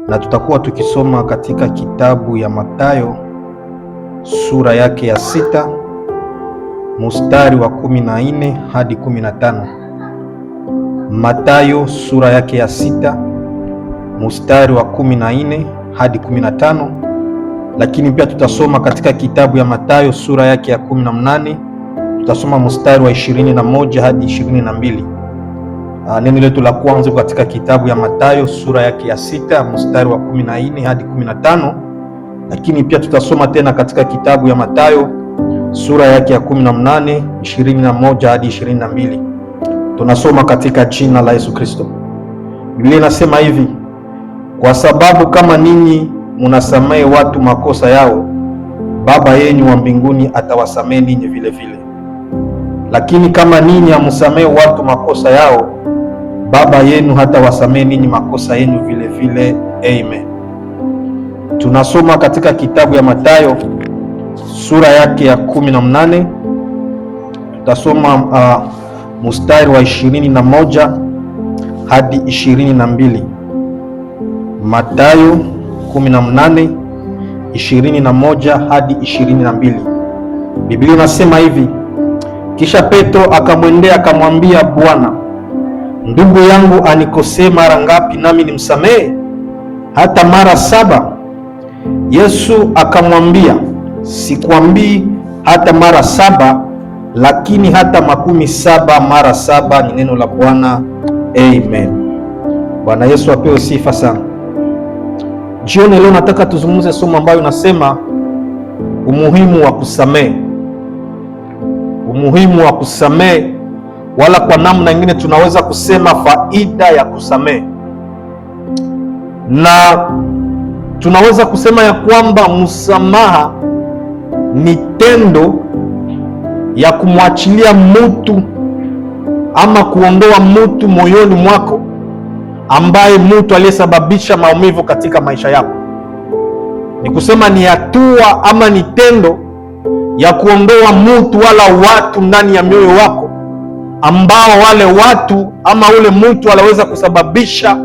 na tutakuwa tukisoma katika kitabu ya Mathayo sura yake ya 6 mstari wa 14 hadi 15. Mathayo sura yake ya 6 mstari wa 14 hadi 15, lakini pia tutasoma katika kitabu ya Mathayo sura yake ya 18, tutasoma mstari wa 21 hadi 22. Neno letu la kwanza katika kitabu ya Mathayo sura yake ya 6 mstari wa 14 hadi 15, lakini pia tutasoma tena katika kitabu ya Mathayo sura yake ya 18 21 hadi 22. Tunasoma katika jina la Yesu Kristo. Biblia inasema hivi: kwa sababu kama ninyi munasamehe watu makosa yao, Baba yenu wa mbinguni atawasamehe ninyi vile vile. Lakini kama ninyi hamsamehe watu makosa yao, Baba yenu hatawasamehe ninyi makosa yenu vile vile. Amen. Tunasoma katika kitabu ya Mathayo sura yake ya 18, tutasoma mstari wa 21 hadi 22. Mathayo 18 21 hadi 22. Biblia inasema hivi: kisha Petro akamwendea akamwambia, Bwana, ndugu yangu anikosee mara ngapi nami nimsamehe? Hata mara 7? Yesu akamwambia, sikwambii hata mara 7, lakini hata 70 mara 7. Ni neno la Bwana. Amen. Bwana Yesu apewe sifa sana. Jioni leo nataka tuzungumze somo ambayo nasema umuhimu wa kusamehe. Umuhimu wa kusamehe, wala kwa namna nyingine tunaweza kusema faida ya kusamehe. Na tunaweza kusema ya kwamba msamaha ni tendo ya kumwachilia mtu ama kuondoa mtu moyoni mwako ambaye mtu aliyesababisha maumivu katika maisha yako. Ni kusema ni hatua ama ni tendo ya kuondoa mtu wala watu ndani ya mioyo wako ambao wale watu ama ule mtu anaweza kusababisha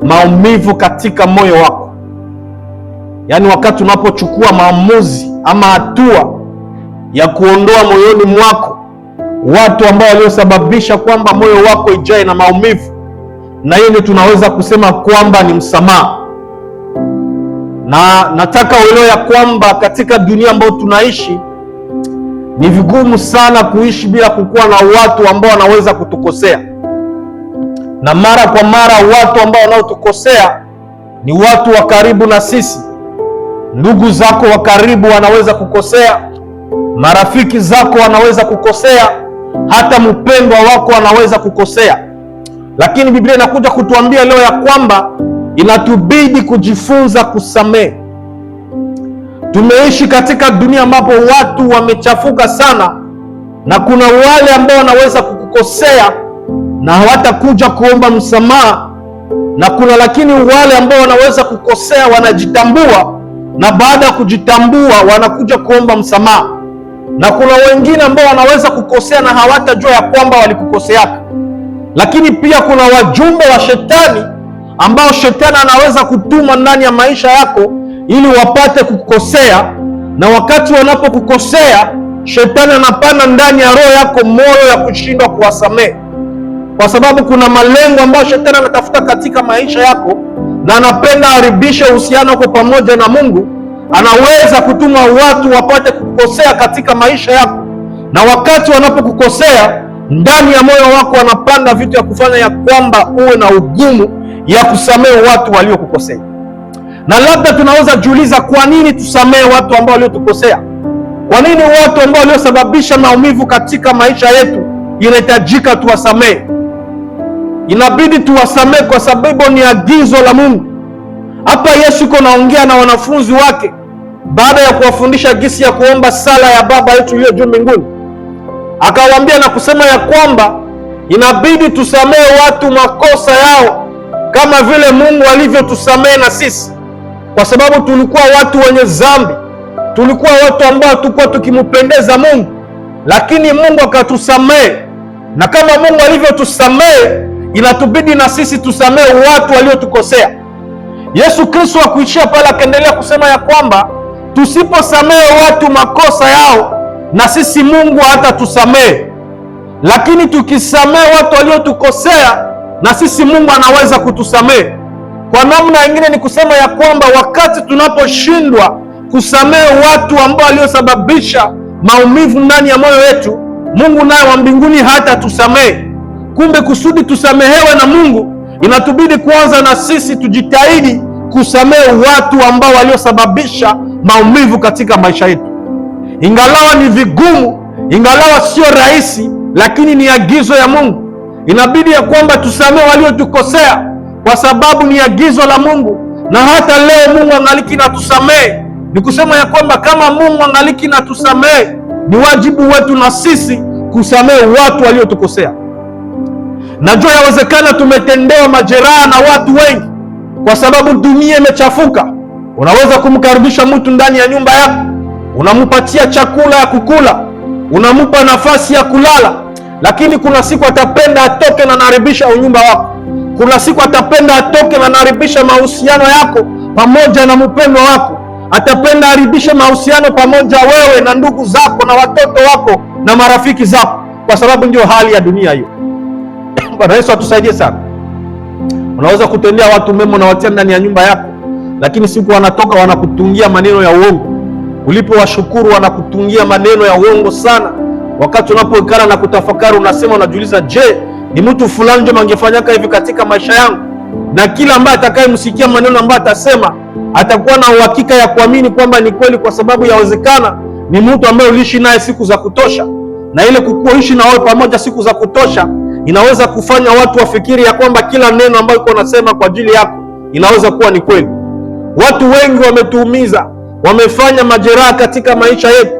maumivu katika moyo wako. Yaani wakati unapochukua maamuzi ama hatua ya kuondoa moyoni mwako watu ambao waliosababisha kwamba moyo wako ijae na maumivu, na hiyo ndio tunaweza kusema kwamba ni msamaha. Na nataka uelewe ya kwamba katika dunia ambayo tunaishi ni vigumu sana kuishi bila kukuwa na watu ambao wanaweza kutukosea, na mara kwa mara watu ambao wanaotukosea ni watu wa karibu na sisi. Ndugu zako wa karibu wanaweza kukosea, marafiki zako wanaweza kukosea, hata mpendwa wako wanaweza kukosea. Lakini Biblia inakuja kutuambia leo ya kwamba inatubidi kujifunza kusamehe. Tumeishi katika dunia ambapo watu wamechafuka sana, na kuna wale ambao wanaweza kukukosea na hawatakuja kuomba msamaha, na kuna lakini wale ambao wanaweza kukosea wanajitambua, na baada ya kujitambua wanakuja kuomba msamaha, na kuna wengine ambao wanaweza kukosea na hawatajua ya kwamba walikukoseaka. Lakini pia kuna wajumbe wa shetani ambao shetani anaweza kutuma ndani ya maisha yako ili wapate kukosea, na wakati wanapokukosea shetani anapanda ndani ya roho yako moyo ya kushindwa kuwasamehe, kwa sababu kuna malengo ambayo shetani anatafuta katika maisha yako, na anapenda haribishe uhusiano wako pamoja na Mungu. Anaweza kutuma watu wapate kukosea katika maisha yako, na wakati wanapokukosea ndani ya moyo wako wanapanda vitu ya kufanya ya kwamba uwe na ugumu ya kusamehe watu waliokukosea. Na labda tunaweza jiuliza, kwa nini tusamehe watu ambao waliotukosea? Kwa nini watu ambao waliosababisha maumivu katika maisha yetu inahitajika tuwasamehe? Inabidi tuwasamehe kwa sababu ni agizo la Mungu. Hapa Yesu yuko naongea na wanafunzi wake baada ya kuwafundisha jinsi ya kuomba sala ya Baba yetu uliye juu mbinguni. Akawaambia na kusema ya kwamba inabidi tusamehe watu makosa yao kama vile Mungu alivyotusamehe na sisi, kwa sababu tulikuwa watu wenye dhambi, tulikuwa watu ambao tulikuwa tukimpendeza Mungu, lakini Mungu akatusamehe. Na kama Mungu alivyotusamehe, inatubidi na sisi tusamehe watu waliotukosea. Yesu Kristo hakuishia pale, akaendelea kusema ya kwamba tusiposamehe watu makosa yao, na sisi Mungu hatatusamehe. Lakini tukisamehe watu waliotukosea, na sisi Mungu anaweza kutusamehe. Kwa namna nyingine ni kusema ya kwamba wakati tunaposhindwa kusamehe watu ambao waliosababisha maumivu ndani ya moyo wetu, Mungu naye wa mbinguni hatatusamehe. Kumbe kusudi tusamehewe na Mungu, inatubidi kwanza na sisi tujitahidi kusamehe watu ambao waliosababisha maumivu katika maisha yetu. Ingalawa ni vigumu, ingalawa sio rahisi, lakini ni agizo ya Mungu. Inabidi ya kwamba tusamehe waliotukosea, kwa sababu ni agizo la Mungu. Na hata leo Mungu angaliki na tusamehe. Ni kusema ya kwamba kama Mungu angaliki na tusamehe, ni wajibu wetu na sisi kusamehe watu waliotukosea. Najua yawezekana tumetendewa majeraha na watu wengi, kwa sababu dunia imechafuka. Unaweza kumkaribisha mtu ndani ya nyumba yako, unampatia chakula ya kukula, unampa nafasi ya kulala, lakini kuna siku atapenda atoke na naribisha unyumba wako. Kuna siku atapenda atoke na naribisha mahusiano yako pamoja na mpendwa wako. Atapenda haribishe mahusiano pamoja wewe na ndugu zako na watoto wako na marafiki zako, kwa sababu ndio hali ya dunia hiyo. Bwana Yesu atusaidie sana. Unaweza kutendea watu mema na watia ndani ya nyumba yako, lakini siku wanatoka wanakutungia maneno ya uongo. Ulipowashukuru wanakutungia maneno ya uongo sana. Wakati unapoikana na kutafakari, unasema, unajiuliza, je, ni mtu fulani ndio angefanyaka hivi katika maisha yangu? Na kila ambaye atakayemsikia maneno ambayo atasema atakuwa na uhakika ya kuamini kwamba ni kweli, kwa sababu yawezekana ni mtu ambaye uliishi naye siku za kutosha, na ile kuishi na wewe pamoja siku za kutosha inaweza kufanya watu wafikiri ya kwamba kila neno ambayo uko unasema kwa ajili yako inaweza kuwa ni kweli. Watu wengi wametuumiza, wamefanya majeraha katika maisha yetu,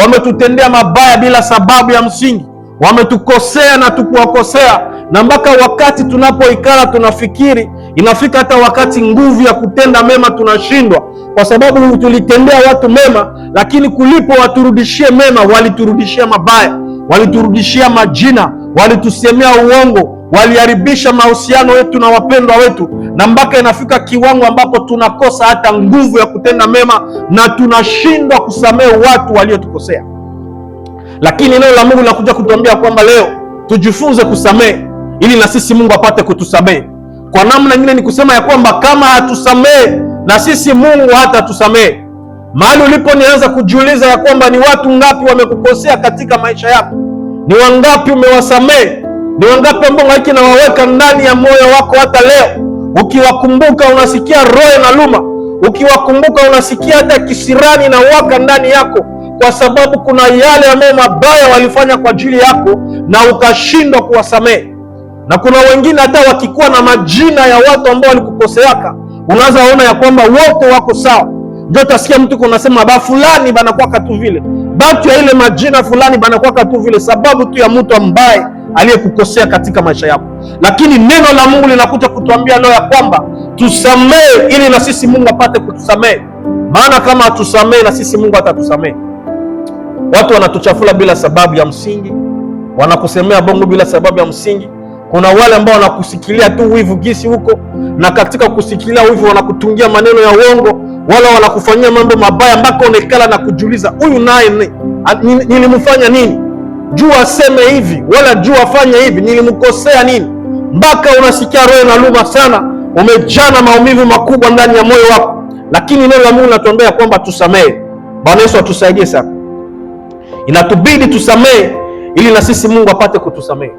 wametutendea mabaya bila sababu ya msingi, wametukosea na tukuwakosea, na mpaka wakati tunapoikala tunafikiri, inafika hata wakati nguvu ya kutenda mema tunashindwa, kwa sababu tulitendea watu mema, lakini kulipo waturudishie mema, waliturudishia mabaya, waliturudishia majina, walitusemea uongo, waliharibisha mahusiano yetu na wapendwa wetu, na mpaka inafika kiwango ambapo tunakosa hata nguvu ya kutenda mema na tunashindwa kusamehe watu waliotukosea. Lakini neno la Mungu linakuja kutuambia kwamba leo tujifunze kusamehe ili na sisi Mungu apate kutusamehe. Kwa namna nyingine ni kusema ya kwamba kama hatusamehe, na sisi Mungu hatatusamehe. Mahali ulipo nianza kujiuliza ya kwamba ni watu ngapi wamekukosea katika maisha yako? Ni wangapi umewasamehe? Ni wangapi ambao haki na waweka ndani ya moyo wako hata leo? Ukiwakumbuka unasikia roho inaluma, ukiwakumbuka unasikia hata kisirani na waka ndani yako, kwa sababu kuna yale ambayo mabaya walifanya kwa ajili yako na ukashindwa kuwasamehe. Na kuna wengine hata wakikuwa na majina ya watu ambao walikukoseaka, unaanza ona ya kwamba wote wako sawa. Ndio utasikia mtu kunasema ba fulani banakuwa tu vile, batu ya ile majina fulani banakuwa tu vile, sababu tu ya mtu ambaye aliyekukosea katika maisha yako. Lakini neno la Mungu linakuja kutuambia leo ya kwamba tusamehe ili na sisi Mungu apate kutusamehe. Maana kama hatusamehe, na sisi Mungu hatatusamehe. Watu wanatuchafula bila sababu ya msingi, wanakusemea bongo bila sababu ya msingi. Kuna wale ambao wanakusikilia tu wivu gisi huko, na katika kusikilia wivu wanakutungia maneno ya uongo, wala wanakufanyia mambo mabaya mpaka unekala na kujiuliza, huyu naye nilimfanya nini? Juu aseme hivi, wala juu afanye hivi, nilimkosea nini? Mpaka unasikia roho inaluma sana, umejana maumivu makubwa ndani ya moyo wako. Lakini neno la Mungu linatuambia kwamba tusamehe. Bwana Yesu atusaidie sana. Inatubidi tusamehe ili na sisi Mungu apate kutusamehe.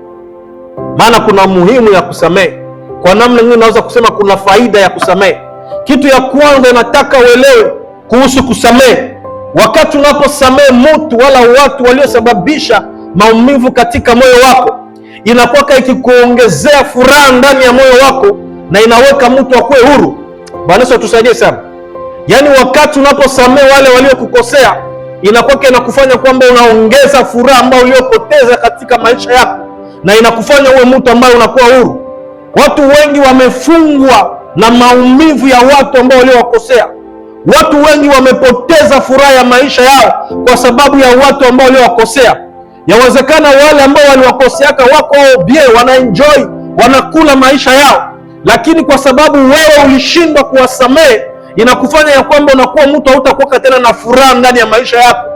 Maana kuna muhimu ya kusamehe. Kwa namna nyingine naweza kusema kuna faida ya kusamehe. Kitu ya kwanza nataka uelewe kuhusu kusamehe. Wakati unaposamehe mtu wala watu waliosababisha maumivu katika moyo wako, inakuwa ikikuongezea furaha ndani ya moyo wako na inaweka mtu akuwe huru. Bwana Yesu atusaidie sana. Yaani wakati unaposamehe wale waliokukosea, inakuwa inakufanya kwamba unaongeza furaha ambayo uliyopoteza katika maisha yako, na inakufanya uwe mtu ambaye unakuwa huru. Watu wengi wamefungwa na maumivu ya watu ambao waliowakosea. Watu wengi wamepoteza furaha ya maisha yao kwa sababu ya watu ambao waliowakosea. Yawezekana wale ambao waliwakoseaka wako bie, wanaenjoy, wanakula maisha yao, lakini kwa sababu wewe ulishindwa kuwasamehe, inakufanya ya kwamba unakuwa mtu hautakuwa tena na furaha ndani ya maisha yako.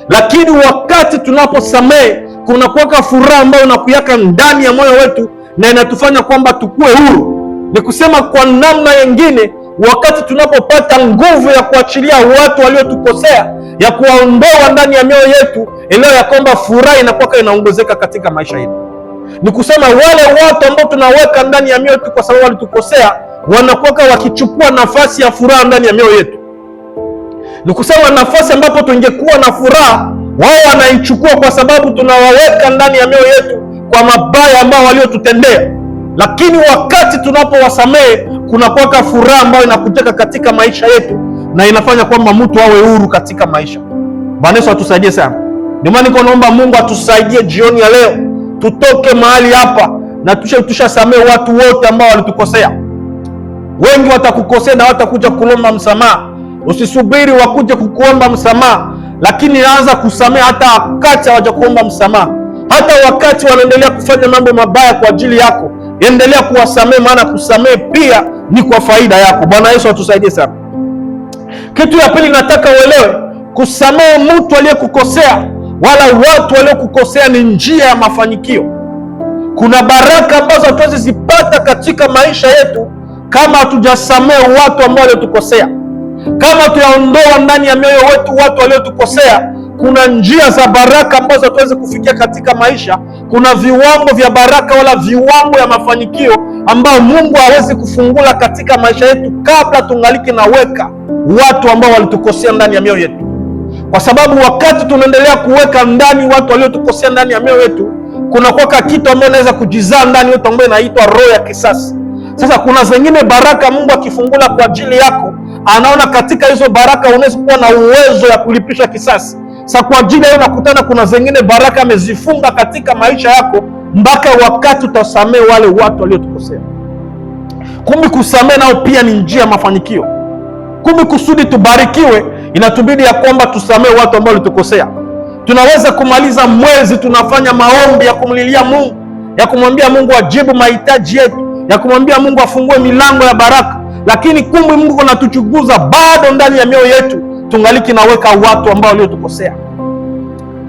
Lakini wakati tunaposamehe, kunakuwa furaha ambayo inakuyaka ndani ya moyo wetu na inatufanya kwamba tukue huru. Ni kusema kwa namna nyingine, wakati tunapopata nguvu ya kuachilia watu waliotukosea, ya kuwaondoa ndani ya mioyo yetu, elewa ya kwamba furaha inakuwa inaongezeka katika maisha yetu. Ni kusema wale watu ambao tunaweka ndani ya mioyo yetu kwa sababu walitukosea, wanakuwa wakichukua nafasi ya furaha ndani ya mioyo yetu. Ni kusema nafasi ambapo tungekuwa na furaha, wao wanaichukua kwa sababu tunawaweka ndani ya mioyo yetu kwa mabaya ambao waliotutendea. Lakini wakati tunapowasamehe, kunakuwa furaha ambayo inakujeka katika maisha yetu na inafanya kwamba mtu awe huru katika maisha. Bwana Yesu atusaidie sana. Ndio maana niko naomba Mungu atusaidie jioni ya leo, tutoke mahali hapa na tushasamehe watu wote ambao walitukosea. Wengi watakukosea na watakuja kuomba msamaha. Usisubiri wakuje kukuomba msamaha, lakini anza kusamehe hata wakati hawajakuomba msamaha. Hata wakati wanaendelea kufanya mambo mabaya kwa ajili yako, endelea kuwasamehe, maana kusamehe pia ni kwa faida yako. Bwana Yesu atusaidie sana. Kitu ya pili nataka uelewe, kusamehe mtu aliyekukosea wala watu waliokukosea ni njia ya mafanikio. Kuna baraka ambazo hatuwezi zipata katika maisha yetu kama hatujasamehe watu ambao waliotukosea. Kama tuyaondoa ndani ya mioyo wetu watu waliotukosea, kuna njia za baraka ambazo hatuwezi kufikia katika maisha. Kuna viwango vya baraka wala viwango ya mafanikio ambao Mungu hawezi kufungula katika maisha yetu kabla tungaliki naweka watu ambao walitukosea ndani ya mioyo yetu. Kwa sababu wakati tunaendelea kuweka ndani watu waliotukosea ndani ya mioyo yetu, kuna kwa kitu ambacho inaweza kujizaa ndani yetu ambayo inaitwa roho ya kisasi. Sasa kuna zingine baraka Mungu akifungula kwa ajili yako, anaona katika hizo baraka unaweza kuwa na uwezo ya kulipisha kisasi. Sasa kwa ajili hiyo nakutana, kuna zingine baraka amezifunga katika maisha yako mpaka wakati utasamehe wale watu waliotukosea. Kumbe kusamehe nao pia ni njia ya mafanikio. Kumbe kusudi tubarikiwe, inatubidi ya kwamba tusamehe watu ambao walitukosea. Tunaweza kumaliza mwezi tunafanya maombi ya kumlilia Mungu, ya kumwambia Mungu ajibu mahitaji yetu, ya kumwambia Mungu afungue milango ya baraka, lakini kumbe Mungu anatuchunguza bado ndani ya mioyo yetu tungaliki naweka watu ambao waliotukosea.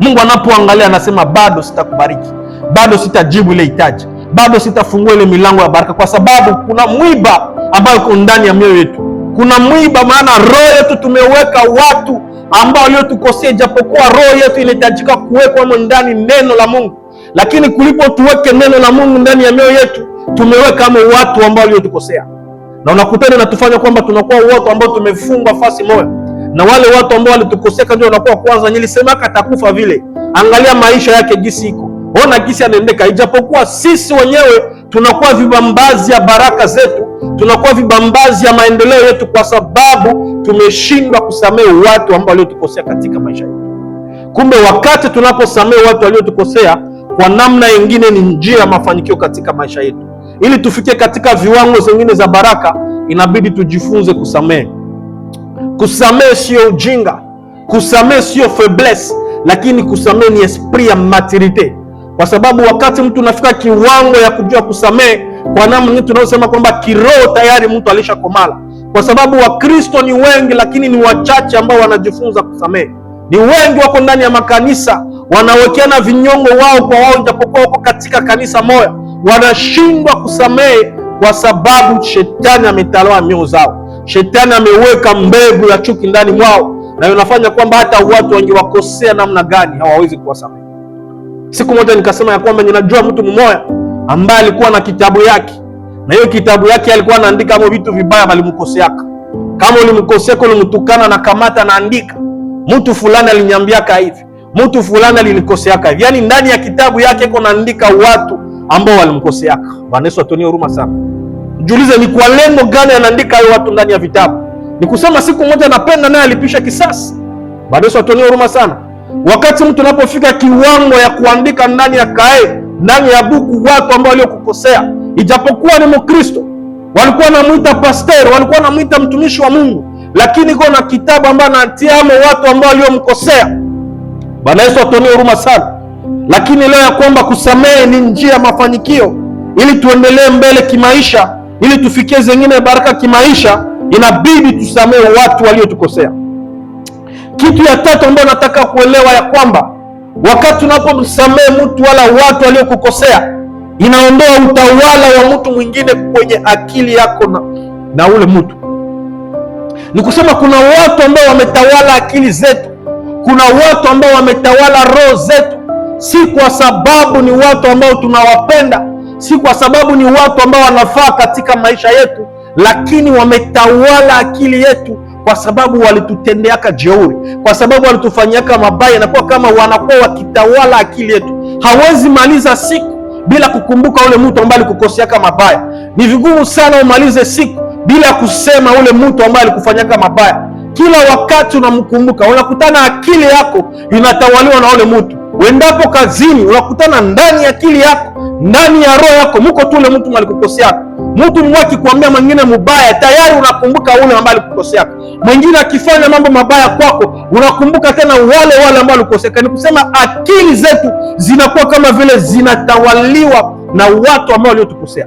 Mungu anapoangalia anasema bado sitakubariki, bado sitajibu ile hitaji, bado sitafungua ile milango ya baraka, kwa sababu kuna mwiba ambao uko ndani ya mioyo yetu. Kuna mwiba, maana roho yetu tumeweka watu ambao waliotukosea, japokuwa roho yetu inahitajika kuwekwa ndani neno la Mungu, lakini kulipo tuweke neno la Mungu ndani ya mioyo yetu, tumeweka watu ambao waliotukosea, na unakutana na tufanya kwamba tunakuwa watu ambao tumefungwa fasi moja na wale watu ambao walitukosea. Ndio wanakuwa kwanza, nilisema atakufa vile, angalia maisha yake jinsi iko, ona jinsi anaendeka. Ijapokuwa sisi wenyewe tunakuwa vibambazi ya baraka zetu, tunakuwa vibambazi ya maendeleo yetu, kwa sababu tumeshindwa kusamehe watu ambao waliotukosea katika maisha yetu. Kumbe wakati tunaposamehe watu waliotukosea, kwa namna nyingine ni njia ya mafanikio katika maisha yetu. Ili tufikie katika viwango zingine za baraka, inabidi tujifunze kusamehe. Kusamehe sio ujinga, kusamehe sio faiblesse, lakini kusamehe ni esprit ya maturite. Kwa sababu wakati mtu unafika kiwango ya kujua kusamehe, kwa namna tunasema kwamba kiroho tayari mtu alishakomala. Kwa sababu Wakristo ni wengi, lakini ni wachache ambao wanajifunza kusamehe. Ni wengi wako ndani ya makanisa wanawekeana vinyongo wao kwa wao, japokuwa wako katika kanisa moja, wanashindwa kusamehe kwa sababu shetani ametawala mioyo zao. Shetani ameweka mbegu ya chuki ndani mwao, na inafanya kwamba hata watu wangewakosea namna gani hawawezi kuwasamehe. Siku moja nikasema ya kwamba ninajua mtu mmoja ambaye alikuwa na kitabu yake, na hiyo kitabu yake alikuwa anaandika vitu vibaya walimkoseaka. Kama ulimkosea, ulimtukana, na kamata naandika, mtu fulani aliniambiaka hivi, mtu fulani alinikoseaka hivi. Yaani ndani ya kitabu yake iko naandika watu ambao walimkoseaka. Bwana Yesu atonie huruma sana. Jiulize ni kwa lengo gani anaandika hayo watu ndani ya vitabu? Ni kusema siku moja napenda naye alipisha kisasi. Bwana Yesu atonie huruma sana. Wakati mtu anapofika kiwango ya kuandika ndani ya kae, ndani ya buku watu ambao waliokukosea, ijapokuwa ni Mkristo, walikuwa wanamuita pastor, walikuwa wanamuita mtumishi wa Mungu, lakini iko na kitabu ambacho anatiamo watu ambao waliomkosea. Bwana Yesu atonie huruma sana. Lakini leo ya kwamba kusamehe ni njia ya mafanikio, ili tuendelee mbele kimaisha, ili tufikie zingine baraka kimaisha, inabidi tusamehe watu waliotukosea. Kitu ya tatu ambayo nataka kuelewa ya kwamba wakati tunapomsamehe mtu wala watu waliokukosea, inaondoa utawala wa mtu mwingine kwenye akili yako na ule mtu. Ni kusema kuna watu ambao wametawala akili zetu, kuna watu ambao wametawala roho zetu, si kwa sababu ni watu ambao tunawapenda, si kwa sababu ni watu ambao wanafaa katika maisha yetu, lakini wametawala akili yetu kwa sababu walitutendeaka jeuri, kwa sababu walitufanyiaka mabaya, na kwa kama wanakuwa wakitawala akili yetu. Hawezi maliza siku bila kukumbuka ule mtu ambaye alikukoseaka mabaya. Ni vigumu sana umalize siku bila kusema ule mtu ambaye alikufanyaka mabaya. Kila wakati unamkumbuka, unakutana akili yako inatawaliwa na ule mtu. Uendapo kazini, unakutana ndani ya akili yako, ndani ya roho yako muko tu ule mtu alikukosea. Mtu mmoja akikwambia mwingine mubaya, tayari unakumbuka ule ambaye alikukosea. Mwingine akifanya mambo mabaya kwako, unakumbuka tena wale ambao walikukosea. Ni kusema akili zetu zinakuwa kama vile zinatawaliwa na watu ambao waliotukosea.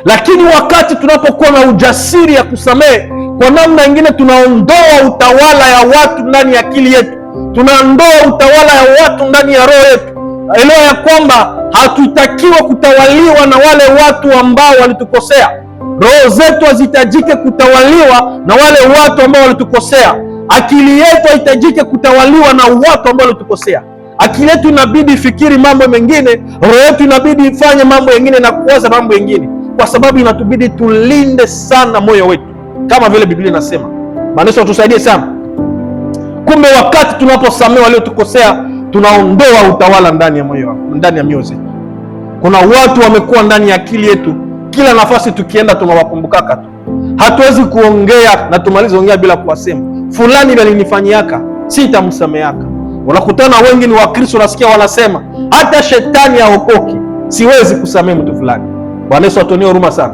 Lakini wakati tunapokuwa na ujasiri ya kusamehe, kwa namna nyingine tunaondoa utawala ya watu ndani ya akili yetu, tunaondoa utawala ya watu ndani ya roho yetu. Elewa ya kwamba hatutakiwa kutawaliwa na wale watu ambao walitukosea. Roho zetu hazihitajike kutawaliwa na wale watu ambao walitukosea. Akili yetu haihitajike kutawaliwa na watu ambao walitukosea. Akili yetu inabidi ifikiri mambo mengine, roho yetu inabidi ifanye mambo mengine na kuwaza mambo mengine, kwa sababu inatubidi tulinde sana moyo wetu, kama vile Biblia inasema. Maana tusaidie sana. Kumbe wakati tunaposamehe waliotukosea, tunaondoa utawala ndani ya moyo, ndani ya mioyo yetu. Kuna watu wamekuwa ndani ya akili yetu, kila nafasi tukienda tunawakumbukaka tu. Hatuwezi kuongea na tumalize ongea bila kuwasema fulani alinifanyiaka, sitamsameheaka. Unakutana wengi ni Wakristo, unasikia wanasema hata shetani haokoki, siwezi kusamehe mtu fulani. Bwana Yesu atuonee huruma sana.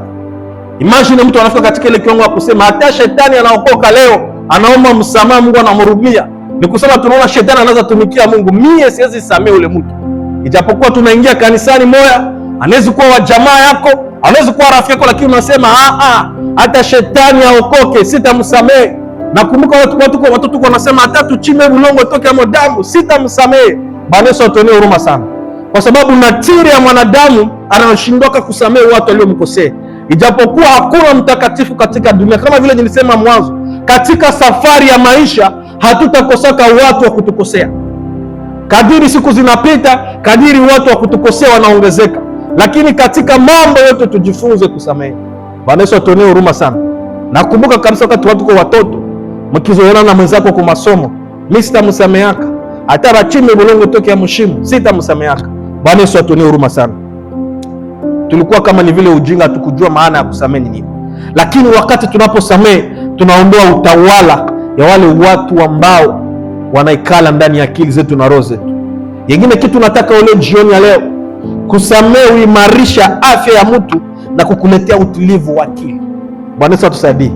Imagine mtu anafika katika ile kiwango ya kusema hata shetani anaokoka leo, anaomba msamaha, Mungu anamhurumia. Ni kusema tunaona shetani anaweza tumikia Mungu. Mie siwezi samehe ule mtu. Ijapokuwa tunaingia kanisani moja, anaweza kuwa wa jamaa yako, anaweza kuwa rafiki yako, lakini unasema hata shetani aokoke, sitamsamehe. Nakumbuka watu wanasema hata tuchime bulongo toke ama damu, sitamsamehe. Bwana Yesu atuonee huruma sana. Kwa sababu natiri ya mwanadamu anashindwa kusamehe watu waliomkosea. Ijapokuwa hakuna mtakatifu katika dunia, kama vile nilisema mwanzo, katika safari ya maisha hatutakosaka watu wa kutukosea. Kadiri siku zinapita, kadiri watu wa kutukosea wanaongezeka, lakini katika mambo yote tujifunze kusamehe. Bwana Yesu atuonee huruma sana. Nakumbuka kabisa wakati watu kwa watoto, mkizoeana na mwenzako kwa masomo, mimi sitamsameheaka, hata bachime bulongo toke ya mshimu, sitamsameheaka. Bwana Yesu atuonee huruma sana. Tulikuwa kama ni vile ujinga, tukujua maana ya kusamehe ni nini. Lakini wakati tunaposamehe, tunaondoa utawala ya wale watu ambao wanaikala ndani ya akili zetu na roho zetu. Yengine kitu nataka ule jioni ya leo, kusamehe huimarisha afya ya mtu na kukuletea utulivu wa akili. Bwana Yesu atusaidie.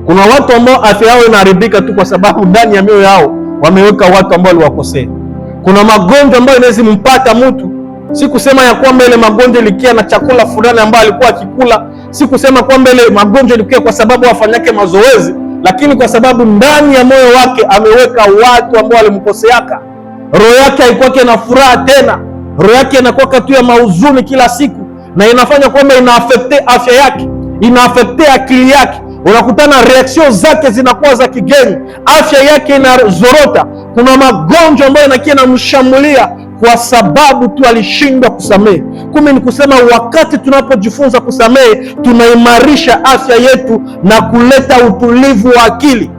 Kuna watu ambao afya yao inaharibika tu kwa sababu ndani ya mioyo yao wameweka watu ambao waliwakosea. Kuna magonjwa ambayo inaweza mpata mtu, si kusema ya kwamba ile magonjwa ilikia na chakula fulani ambayo alikuwa akikula, si kusema kwamba ile magonjwa ilikia kwa sababu afanyake mazoezi, lakini kwa sababu ndani ya moyo wake ameweka watu ambao walimkoseaka. Roho yake haikuwa na furaha tena, roho yake inakuwa tu ya mahuzuni kila siku, na inafanya kwamba inaafekte afya yake, inaafekte akili yake. Unakutana reaction zake zinakuwa za kigeni, afya yake inazorota. Kuna magonjwa ambayo inakia inamshambulia kwa sababu tu alishindwa kusamehe. Kumbe ni kusema wakati tunapojifunza kusamehe, tunaimarisha afya yetu na kuleta utulivu wa akili.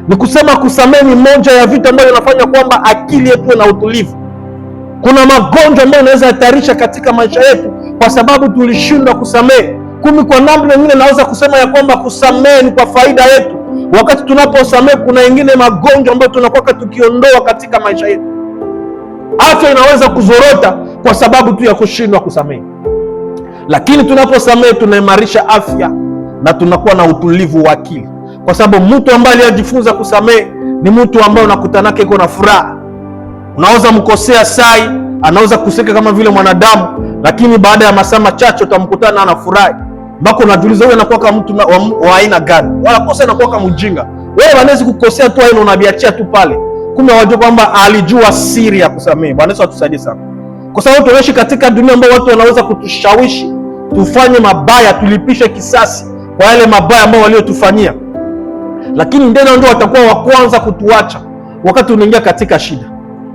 Ni kusema kusamehe ni moja ya vitu ambavyo inafanya kwamba akili yetu na utulivu. Kuna magonjwa ambayo inaweza hatarisha katika maisha yetu kwa sababu tulishindwa kusamehe. Kumbe kwa namna nyingine naweza kusema ya kwamba kusamehe ni kwa faida yetu. Wakati tunaposamehe, kuna wengine magonjwa ambayo tunakuwa tukiondoa katika maisha yetu. Afya inaweza kuzorota kwa sababu tu ya kushindwa kusamehe, lakini tunaposamehe tunaimarisha afya na tunakuwa na utulivu wa akili, kwa sababu mtu ambaye alijifunza kusamehe ni mtu ambaye unakutanake iko na furaha. Unaweza mkosea sai, anaweza kuseka kama vile mwanadamu, lakini baada ya masaa machache utamkutana anafurahi. bako najiuliza wewe anakuwa kama mtu wa aina gani? Wala kosa inakuwa kama mjinga. Wewe wanaweza kukosea tu aina unabiachia tu pale. Kumbe wajua kwamba alijua siri ya kusamehe. Bwana Yesu atusaidie sana. Kwa sababu tunaishi katika dunia ambayo watu wanaweza kutushawishi tufanye mabaya, tulipishe kisasi kwa yale mabaya ambayo waliotufanyia. Lakini ndio watakuwa wa kwanza kutuacha wakati unaingia katika shida.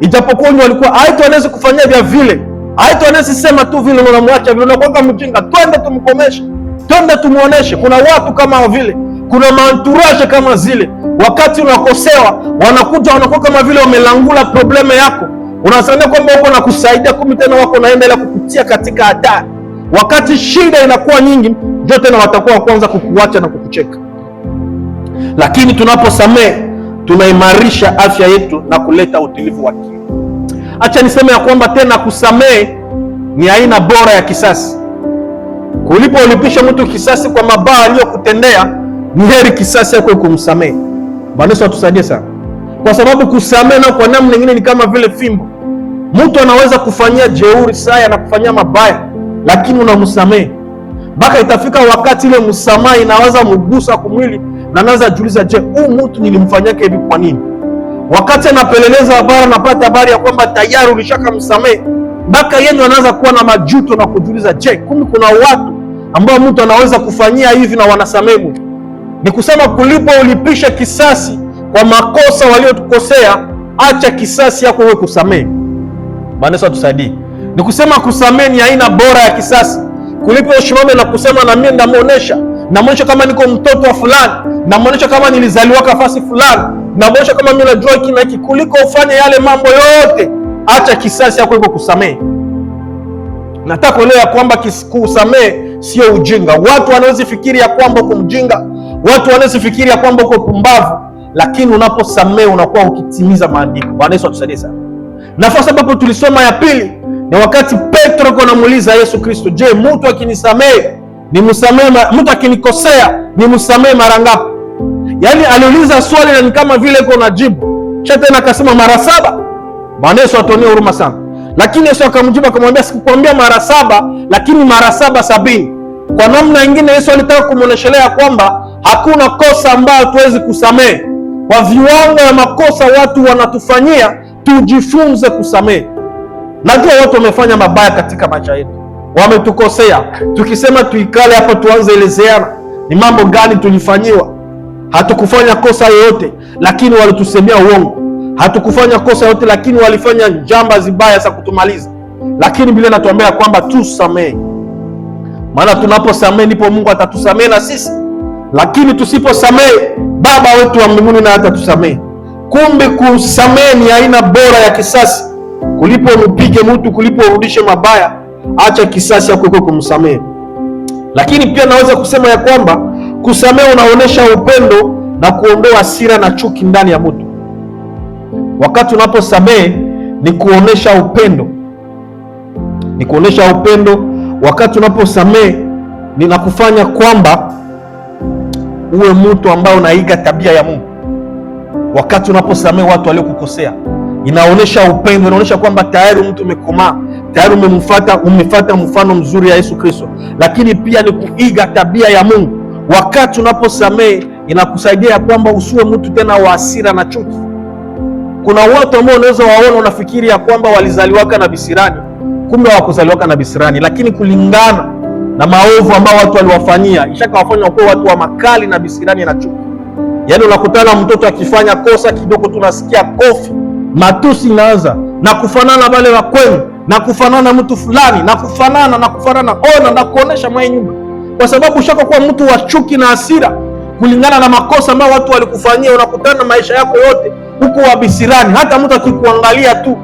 Ijapokuwa walikuwa haitu wanaweza kufanyia vya vile. Haitu wanaweza sema tu vile unamwacha vile unakuwa mjinga. Twende tumkomeshe. Twende tumuoneshe. Kuna watu kama vile, kuna maanturaje kama zile. Wakati unakosewa, wanakuja wanakuwa kama vile wamelangula probleme yako. Unasema kwamba wako na kusaidia, kumbe tena wako naenda ila kukutia katika hatari. Wakati shida inakuwa nyingi, ndio tena watakuwa kwanza kukuacha na kukucheka. Lakini tunaposamehe, tunaimarisha afya yetu na kuleta utulivu wa akili. Acha niseme ya kwamba tena kusamehe ni aina bora ya kisasi. Kulipo ulipisha mtu kisasi kwa mabaya aliyokutendea, ni heri kisasi yako kumsamehe. Bwana Yesu atusaidie sana. Kwa sababu kusamehe na kwa namna nyingine ni kama vile fimbo. Mtu anaweza kufanyia jeuri saya na kufanyia mabaya, lakini unamsamehe. Mpaka itafika wakati ile msamaha inaweza mgusa kwa mwili na anaanza kujiuliza, je, huyu mtu nilimfanyia hivi kwa nini? Wakati anapeleleza habari, anapata habari ya kwamba tayari ulishakamsamehe, mpaka yeye anaanza kuwa na majuto na kujiuliza, je, kumbe kuna watu ambao mtu anaweza kufanyia hivi na wanasamehe. Ni kusema kulipo ulipisha kisasi kwa makosa waliotukosea, acha kisasi yako wewe kusamehe. Bwana Yesu atusaidie. Ni kusema kusamehe ni aina bora ya kisasi. Kulipo ushimame na kusema na mimi namuonesha kama niko mtoto wa fulani, namuonesha kama nilizaliwa kafasi fulani, namuonesha kama mimi najua hiki na hiki, kuliko ufanye yale mambo yote, acha kisasi yako iko kusamehe. Nataka kuelewa kwamba kusamehe sio ujinga. Watu wanaweza fikiri ya kwamba uko mjinga, watu wanaweza fikiri ya kwamba uko pumbavu, lakini unaposamehe unakuwa ukitimiza maandiko. Bwana Yesu atusaidie sana. Nafasi ambapo tulisoma ya pili ni wakati Petro anamuuliza Yesu Kristo, je, mtu akinisamehe nimsamehe, mtu akinikosea nimsamehe mara ngapi? Yaani aliuliza swali na ni kama vile iko na jibu. Kisha tena akasema mara 7. Bwana Yesu atuonee huruma sana. Lakini Yesu akamjibu akamwambia, sikukwambia mara 7, lakini mara 7 70. Kwa namna nyingine Yesu alitaka kumuoneshelea kwamba hakuna kosa ambayo hatuwezi kusamehe. Kwa viwango ya makosa watu wanatufanyia, tujifunze kusamehe. Najua watu wamefanya mabaya katika maisha yetu, wametukosea. Tukisema tuikale hapa tuanze elezeana ni mambo gani tulifanyiwa. Hatukufanya kosa yoyote, lakini walitusemea uongo. Hatukufanya kosa yoyote, lakini walifanya njama zibaya za kutumaliza. Lakini Biblia inatuambia kwamba tusamehe, maana tunaposamehe ndipo Mungu atatusamehe na sisi. Lakini tusiposamehe, Baba wetu wa mbinguni na atatusamehe. Kumbe kusamehe ni aina bora ya kisasi. Kulipo mpige mtu, kulipo urudishe mabaya, acha kisasi yako kwa kumsamehe. Lakini pia naweza kusema ya kwamba kusamehe unaonesha upendo na kuondoa hasira na chuki ndani ya mtu. Wakati unaposamehe ni kuonesha upendo. Ni kuonesha upendo. Wakati unaposamehe ninakufanya kwamba uwe mtu ambaye unaiga tabia ya Mungu. Wakati unaposamehe watu waliokukosea, inaonesha upendo, inaonesha kwamba tayari mtu umekomaa, tayari umefuata mfano mzuri ya Yesu Kristo. Lakini pia ni kuiga tabia ya Mungu. Wakati unaposamehe inakusaidia kwamba usiwe mtu tena wa hasira na chuki. Kuna watu ambao unaweza waona unafikiri ya kwamba walizaliwaka na bisirani, kumbe hawakuzaliwaka na bisirani, lakini kulingana na maovu ambao watu waliwafanyia, ishakawafanya kuwa watu wa makali na bisirani na chuki. Yaani unakutana mtoto akifanya kosa kidogo tunasikia kofi, matusi inaanza na kufanana wale wa kwenu na kufanana mtu fulani na kufanana ona na kuonesha mwenye nyumba, kwa sababu ushakakuwa mtu wa chuki na hasira kulingana na makosa ambayo watu walikufanyia. Unakutana maisha yako yote huko wa bisirani, hata mtu akikuangalia tu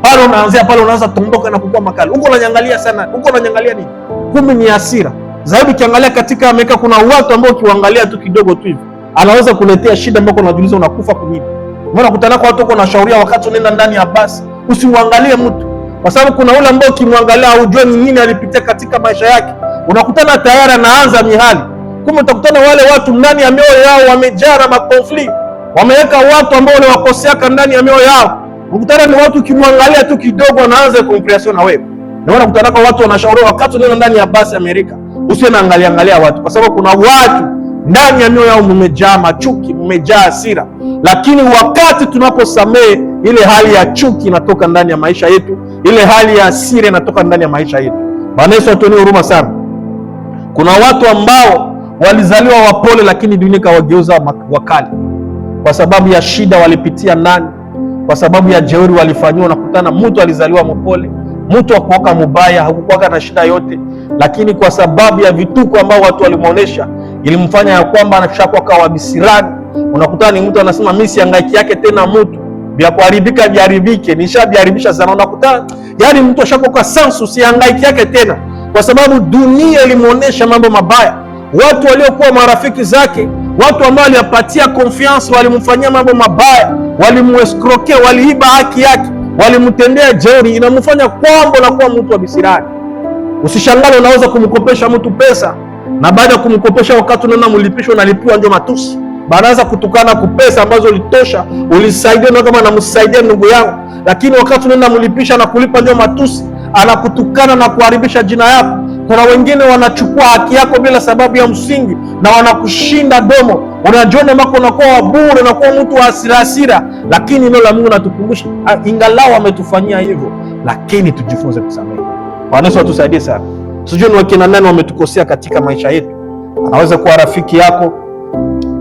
pale unaanzia pale unaanza tondoka na kukua makali. Huko unanyangalia sana, huko unanyangalia nini? Kumbe ni hasira. Zaidi ukiangalia katika Amerika kuna watu ambao ukiangalia tu kidogo tu hivi anaweza kuletea shida ambako unajiuliza unakufa kwa nini. Mbona kutana kwa watu kuna shauria wakati unaenda ndani ya basi usimuangalie mtu, kwa sababu kuna ule ambao ukimwangalia hujue ni nini alipitia katika maisha yake. Unakutana tayari anaanza mihali. Kumbe utakutana wale watu ndani ya mioyo yao wamejaa na makonflikt, wameweka watu ambao waliwakoseaka ndani ya mioyo yao. Ukutana ni watu ukimwangalia tu kidogo anaanza compression na wewe. Na unakutana kwa watu wanashauriwa wakati unaenda ndani ya basi Amerika. usiwe naangalia watu, kwa sababu kuna watu ndani ya mioyo yao mmejaa machuki, mmejaa hasira. Lakini wakati tunaposamehe, ile hali ya chuki inatoka ndani ya maisha yetu, ile hali ya hasira inatoka ndani ya maisha yetu. Bwana Yesu atuonee huruma sana. Kuna watu ambao walizaliwa wapole, lakini dunia ikawageuza wakali kwa sababu ya shida walipitia ndani, kwa sababu ya jeuri walifanywa. Nakutana mtu alizaliwa mpole, mtu hakuoka mubaya, hakukuwa na shida yote, lakini kwa sababu ya vituko ambao watu walimuonesha, ilimfanya ya kwamba anashakuwa kawa bisirani. Unakutana ni mtu anasema mimi sihangaiki yake tena, mtu vya kuharibika viharibike, nishaviharibisha sana. Unakutana yani mtu ashakuwa sensu, sihangaiki yake tena, kwa sababu dunia ilimuonesha mambo mabaya. Watu waliokuwa marafiki zake, watu ambao walipatia confiance, walimfanyia mambo mabaya, walimuescroquer, waliiba haki yake, walimtendea jeuri, inamfanya kwamba na kuwa mtu wa bisirani. Usishangale unaweza kumkopesha mtu pesa, na baada ya kumkopesha, wakati unaona mlipisho unalipiwa ndio matusi. Banaanza kutukana kwa pesa ambazo ulitosha, ulisaidia na kama namsaidia ndugu yangu, lakini wakati unaona mlipisha na kulipa ndio matusi, anakutukana na kuharibisha jina yako. Kuna wengine wanachukua haki yako bila sababu ya msingi na wanakushinda domo. Unajiona mako unakuwa wabure, unakuwa mtu wa hasira, lakini neno la Mungu natukumbusha, ingalau ametufanyia hivyo, lakini tujifunze kusamehe. Bwana Yesu atusaidie sana. Sijui ni wakina nani wametukosea katika maisha yetu. Anaweza kuwa rafiki yako,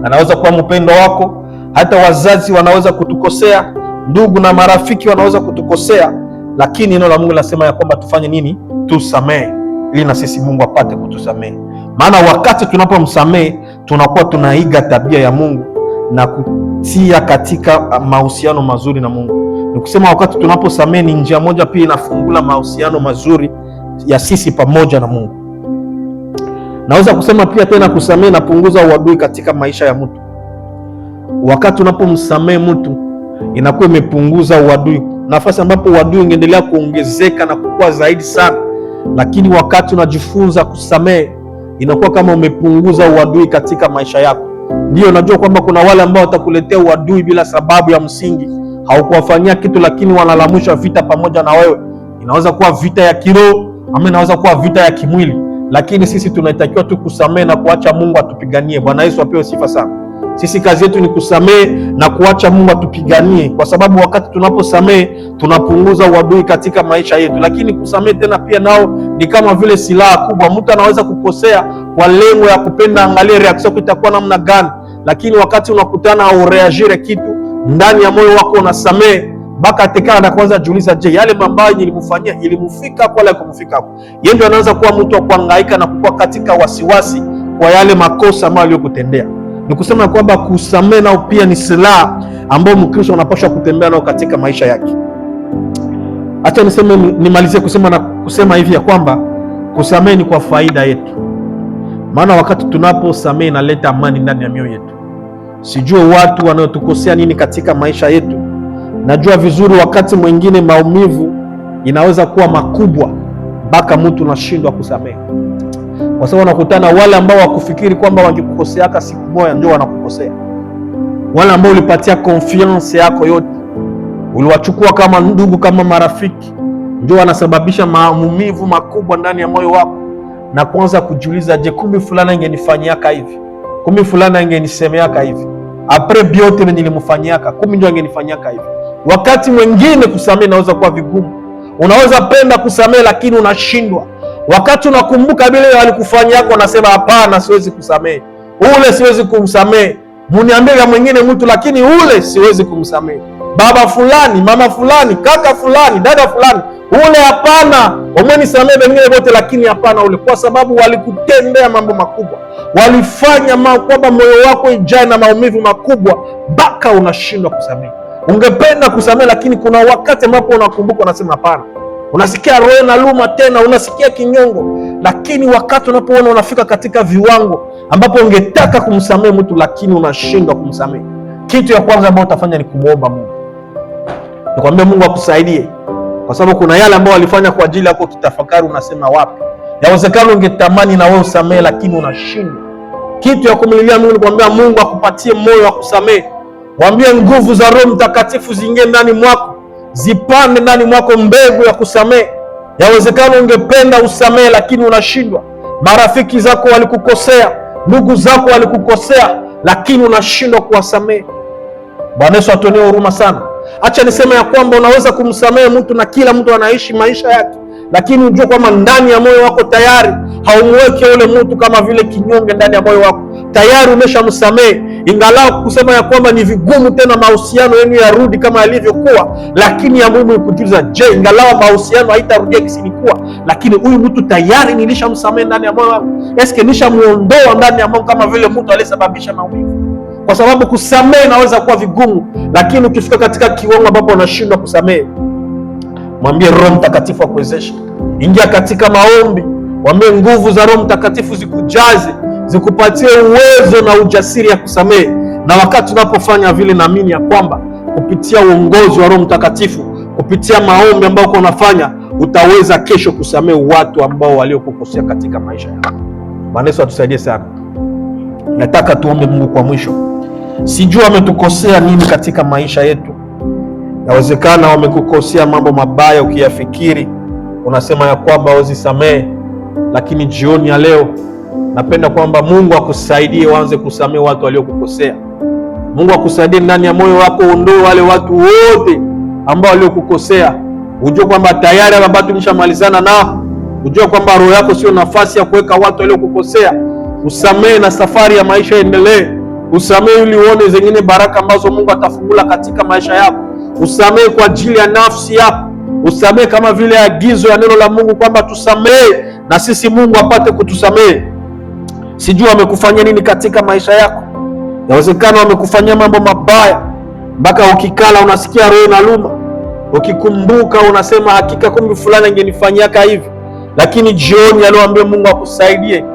anaweza kuwa mpendo wako, hata wazazi wanaweza kutukosea, ndugu na marafiki wanaweza kutukosea, lakini neno la Mungu linasema ya kwamba tufanye nini? Tusamehe, ili na sisi Mungu apate kutusamehe. Maana wakati tunapomsamehe, tunakuwa tunaiga tabia ya Mungu na kutia katika mahusiano mazuri na Mungu. Ni kusema wakati tunaposamehe ni njia moja pia inafungula mahusiano mazuri ya sisi pamoja na Mungu. Naweza kusema pia tena kusamehe na punguza uadui katika maisha ya mtu. Wakati unapomsamehe mtu, inakuwa imepunguza uadui, nafasi ambapo uadui ungeendelea kuongezeka na kukua zaidi sana. Lakini wakati unajifunza kusamehe, inakuwa kama umepunguza uadui katika maisha yako. Ndio unajua kwamba kuna wale ambao watakuletea uadui bila sababu ya msingi, haukuwafanyia kitu, lakini wanalamusha vita pamoja na wewe. Inaweza kuwa vita ya kiroho ama inaweza kuwa vita ya kimwili, lakini sisi tunatakiwa tu kusamehe na kuacha Mungu atupiganie. Bwana Yesu apewe sifa sana. Sisi kazi yetu ni kusamehe na kuacha Mungu atupiganie, kwa sababu wakati tunaposamehe tunapunguza uadui katika maisha yetu. Lakini kusamehe tena pia nao ni kama vile silaha kubwa. Mtu anaweza kukosea kwa lengo ya kupenda angalie reaction itakuwa namna gani, lakini wakati unakutana au reagire kitu ndani ya moyo wako unasamehe, baka tekana na kwanza jiuliza, je, yale mambo nilimfanyia ilimfika kwa la kumfika? Yeye ndio anaanza kuwa mtu wa kuhangaika na kukua katika wasiwasi kwa yale makosa ambayo aliyokutendea. Ni kusema kwamba kusamehe nao pia ni silaha ambayo Mkristo anapaswa kutembea nao katika maisha yake. Acha nimalizie kusema hivi ya kwamba kusamehe ni kwa faida yetu. Maana wakati tunaposamehe inaleta amani ndani ya mioyo yetu. Sijue watu wanaotukosea nini katika maisha yetu. Najua vizuri wakati mwingine maumivu inaweza kuwa makubwa mpaka mtu anashindwa kusamehe. Kwa sababu unakutana wale ambao wakufikiri kwamba wangekukoseaka siku moja ndio wanakukosea. Wale ambao ulipatia confiance yako yote, uliwachukua kama ndugu, kama marafiki, ndio wanasababisha maumivu makubwa ndani ya moyo wako, na kwanza kujiuliza, je, kumbe fulana ingenifanyiaka hivi? Kumbe fulana ingenisemeaka hivi? Apre biote nilimfanyiaka, kumbe ndio ingenifanyiaka hivi. Wakati mwingine kusamehe inaweza kuwa vigumu. Unaweza penda kusamehe lakini unashindwa. Wakati unakumbuka vile walikufanyia yako, unasema hapana, siwezi kusamehe. Ule siwezi kumsamehe. Muniambie ya mwingine mtu, lakini ule siwezi kumsamehe. Baba fulani, mama fulani, kaka fulani, dada fulani, ule hapana. Umenisamehe wengine wote, lakini hapana ule, kwa sababu walikutendea mambo makubwa. Walifanya kwamba moyo wako ijae na maumivu makubwa mpaka unashindwa kusamehe. Ungependa kusamehe, lakini kuna wakati ambapo unakumbuka unasema hapana. Unasikia roho na luma tena, unasikia kinyongo. Lakini wakati unapoona unafika katika viwango ambapo ungetaka kumsamehe mtu lakini unashindwa kumsamehe, kitu ya kwanza ambayo utafanya ni kumuomba Mungu. Nikwambia Mungu akusaidie, kwa sababu kuna yale ambayo walifanya kwa ajili yako, kitafakari unasema wapi. Yawezekana ungetamani na wewe usamehe lakini unashindwa. Kitu ya kumlilia Mungu ni kuambia Mungu akupatie moyo wa kusamehe. Waambie nguvu za Roho Mtakatifu ziingie ndani mwako, zipande ndani mwako mbegu ya kusamehe. Yawezekana ungependa usamehe lakini unashindwa. marafiki zako walikukosea, ndugu zako walikukosea, lakini unashindwa kuwasamehe. Bwana Yesu atuonee huruma sana. Acha niseme ya kwamba unaweza kumsamehe mtu na kila mtu anaishi maisha yake, lakini ujue kwamba ndani ya moyo wako tayari haumweke yule mtu kama vile kinyonge ndani ya moyo wako. Tayari umeshamsamehe, ingalau kusema ya kwamba ni vigumu tena mahusiano yenu yarudi kama yalivyokuwa, lakini ya muhimu ni kujiuliza, je, ingalau mahusiano haitarudia kisilikuwa, lakini huyu mtu tayari nilishamsamehe ndani ya moyo wangu? Eske nishamuondoa ndani ya moyo kama vile mtu aliyesababisha maumivu? Kwa sababu kusamehe inaweza kuwa vigumu, lakini ukifika katika kiwango ambapo unashindwa kusamehe, mwambie Roho Mtakatifu akuwezeshe. Ingia katika maombi, mwambie nguvu za Roho Mtakatifu zikujaze, zikupatie uwezo na ujasiri ya kusamehe. Na wakati unapofanya vile, naamini ya kwamba kupitia uongozi wa Roho Mtakatifu, kupitia maombi ambayo uko unafanya, utaweza kesho kusamehe watu ambao waliokukosea katika maisha yako. Bwana Yesu atusaidie sana. Nataka tuombe Mungu kwa mwisho. Sijui wametukosea nini katika maisha yetu. Yawezekana wamekukosea mambo mabaya, ukiyafikiri unasema ya kwamba usisamehe, lakini jioni ya leo napenda kwamba Mungu akusaidie uanze kusamehe watu waliokukosea. Mungu akusaidie ndani ya moyo wako uondoe wale watu wote ambao waliokukosea. Ujue kwamba tayari hapa tulishamalizana nao. Ujue kwamba roho yako sio nafasi ya kuweka watu waliokukosea. Usamehe na safari ya maisha endelee. Usamehe ili uone zingine baraka ambazo Mungu atafungula katika maisha yako. Usamehe kwa ajili ya nafsi yako. Usamehe kama vile agizo ya neno la Mungu kwamba tusamehe na sisi Mungu apate kutusamehe. Sijui wamekufanyia nini katika maisha yako. Yawezekana wamekufanyia mambo mabaya mpaka ukikala unasikia roho inaluma. Ukikumbuka unasema hakika kumbe fulani angenifanyia hivi. Lakini jioni aliwaambia Mungu akusaidie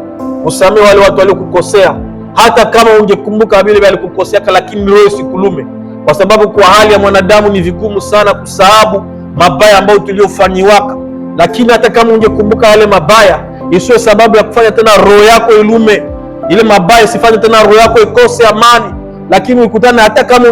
usamehe wale watu waliokukosea. Hata kama ungekumbuka vile walikukosea, lakini roho isikulume, kwa sababu kwa hali ya mwanadamu ni vigumu sana kusahau mabaya ambayo tuliofanyiwaka. Lakini hata kama ungekumbuka wale mabaya, isiwe sababu ya kufanya tena roho yako ilume. Ile mabaya isifanye tena roho yako ikose amani, lakini ukutane hata kama